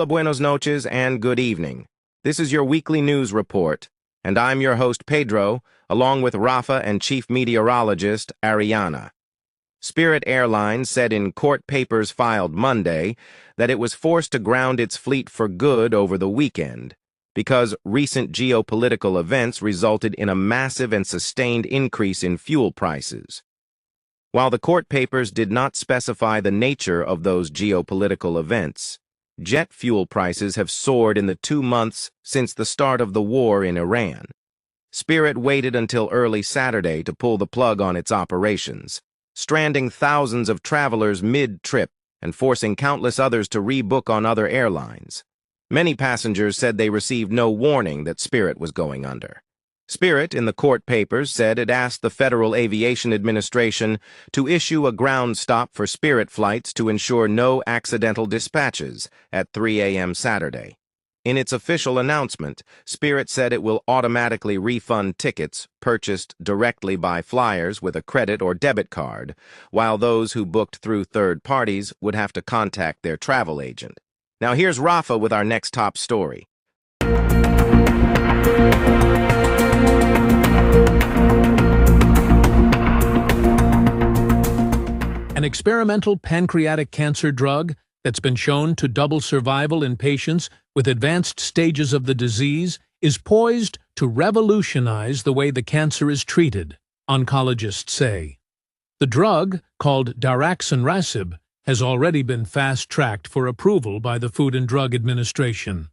Hola, buenos noches, and good evening. This is your weekly news report, and I'm your host, Pedro, along with Rafa and Chief Meteorologist, Ariana. Spirit Airlines said in court papers filed Monday that it was forced to ground its fleet for good over the weekend because recent geopolitical events resulted in a massive and sustained increase in fuel prices. While the court papers did not specify the nature of those geopolitical events, jet fuel prices have soared in the 2 months since the start of the war in Iran. Spirit waited until early Saturday to pull the plug on its operations, stranding thousands of travelers mid-trip and forcing countless others to rebook on other airlines. Many passengers said they received no warning that Spirit was going under. Spirit, in the court papers, said it asked the Federal Aviation Administration to issue a ground stop for Spirit flights to ensure no accidental dispatches at 3 a.m. Saturday. In its official announcement, Spirit said it will automatically refund tickets purchased directly by flyers with a credit or debit card, while those who booked through third parties would have to contact their travel agent. Now here's Rafa with our next top story. An experimental pancreatic cancer drug that's been shown to double survival in patients with advanced stages of the disease is poised to revolutionize the way the cancer is treated, oncologists say. The drug, called daraxonrasib, has already been fast-tracked for approval by the Food and Drug Administration.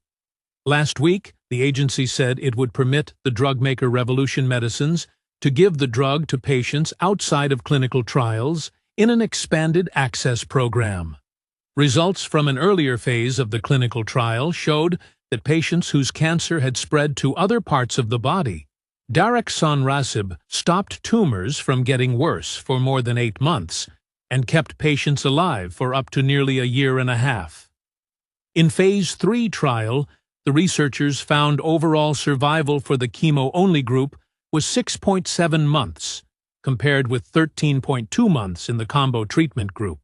Last week, the agency said it would permit the drug maker Revolution Medicines to give the drug to patients outside of clinical trials in an expanded access program. Results from an earlier phase of the clinical trial showed that patients whose cancer had spread to other parts of the body, daraxonrasib stopped tumors from getting worse for more than 8 months and kept patients alive for up to nearly a year and a half. In Phase 3 trial, the researchers found overall survival for the chemo-only group was 6.7 months, compared with 13.2 months in the combo treatment group.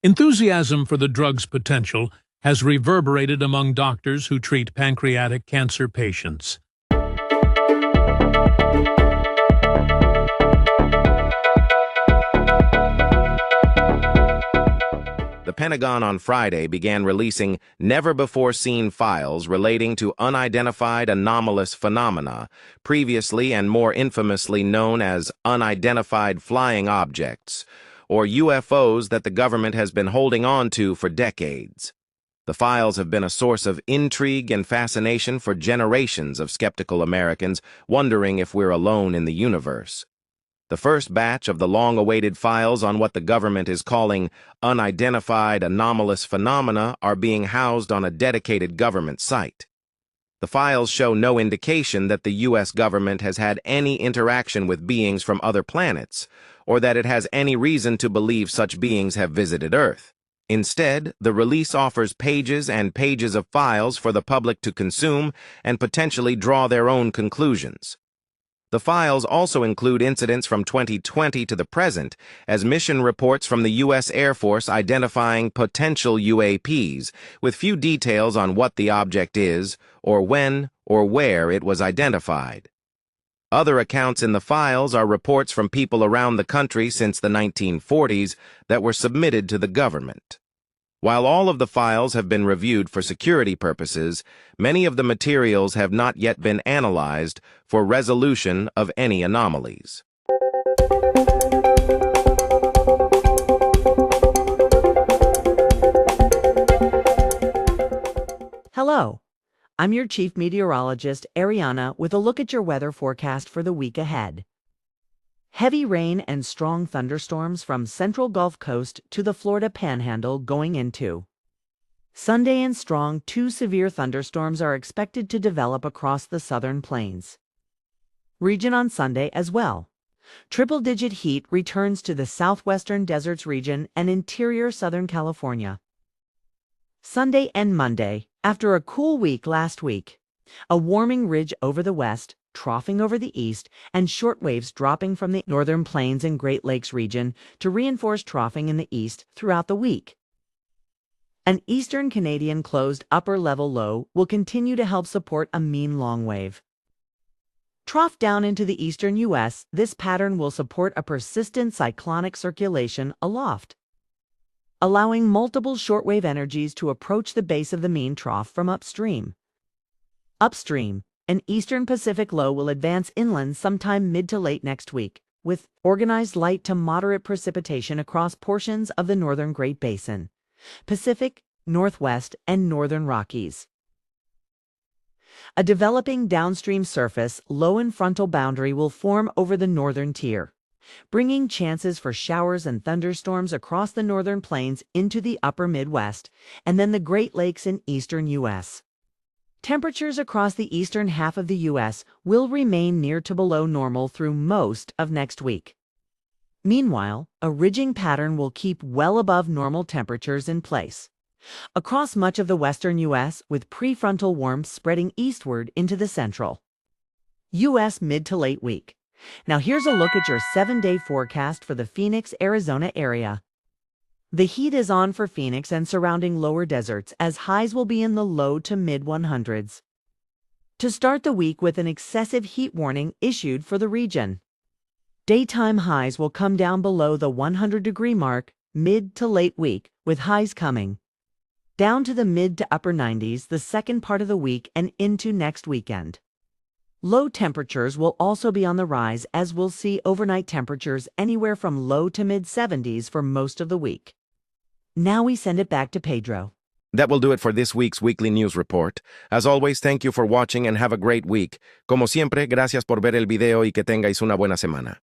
Enthusiasm for the drug's potential has reverberated among doctors who treat pancreatic cancer patients. The Pentagon on Friday began releasing never-before-seen files relating to unidentified anomalous phenomena, previously and more infamously known as unidentified flying objects, or UFOs that the government has been holding on to for decades. The files have been a source of intrigue and fascination for generations of skeptical Americans wondering if we're alone in the universe. The first batch of the long-awaited files on what the government is calling unidentified anomalous phenomena are being housed on a dedicated government site. The files show no indication that the U.S. government has had any interaction with beings from other planets, or that it has any reason to believe such beings have visited Earth. Instead, the release offers pages and pages of files for the public to consume and potentially draw their own conclusions. The files also include incidents from 2020 to the present, as mission reports from the U.S. Air Force identifying potential UAPs, with few details on what the object is, or when or where it was identified. Other accounts in the files are reports from people around the country since the 1940s that were submitted to the government. While all of the files have been reviewed for security purposes, many of the materials have not yet been analyzed for resolution of any anomalies. Hello, I'm your Chief Meteorologist, Ariana, with a look at your weather forecast for the week ahead. Heavy rain and strong thunderstorms from central Gulf Coast to the Florida Panhandle going into Sunday, and strong 2 severe thunderstorms are expected to develop across the southern plains region on Sunday as well. Triple-digit heat returns to the southwestern deserts region and interior Southern California Sunday and Monday, after a cool week last week. A warming ridge over the west, troughing over the east, and shortwaves dropping from the northern plains and Great Lakes region to reinforce troughing in the east throughout the week. An eastern Canadian closed upper-level low will continue to help support a mean long wave. Trough down into the eastern U.S., this pattern will support a persistent cyclonic circulation aloft, allowing multiple shortwave energies to approach the base of the mean trough from upstream. Upstream, an eastern Pacific low will advance inland sometime mid to late next week, with organized light to moderate precipitation across portions of the northern Great Basin, Pacific, Northwest, and Northern Rockies. A developing downstream surface, low and frontal boundary will form over the northern tier, bringing chances for showers and thunderstorms across the northern plains into the upper Midwest, and then the Great Lakes in eastern U.S. Temperatures across the eastern half of the U.S. will remain near to below normal through most of next week. Meanwhile, a ridging pattern will keep well above normal temperatures in place across much of the western U.S., with prefrontal warmth spreading eastward into the central U.S. mid to late week. Now here's a look at your 7-day forecast for the Phoenix, Arizona area. The heat is on for Phoenix and surrounding lower deserts, as highs will be in the low to mid 100s. To start the week with an excessive heat warning issued for the region. Daytime highs will come down below the 100-degree mark mid to late week, with highs coming down to the mid to upper 90s the second part of the week and into next weekend. Low temperatures will also be on the rise, as we'll see overnight temperatures anywhere from low to mid 70s for most of the week. Now we send it back to Pedro. That will do it for this week's weekly news report. As always, thank you for watching and have a great week. Como siempre, gracias por ver el video y que tengáis una buena semana.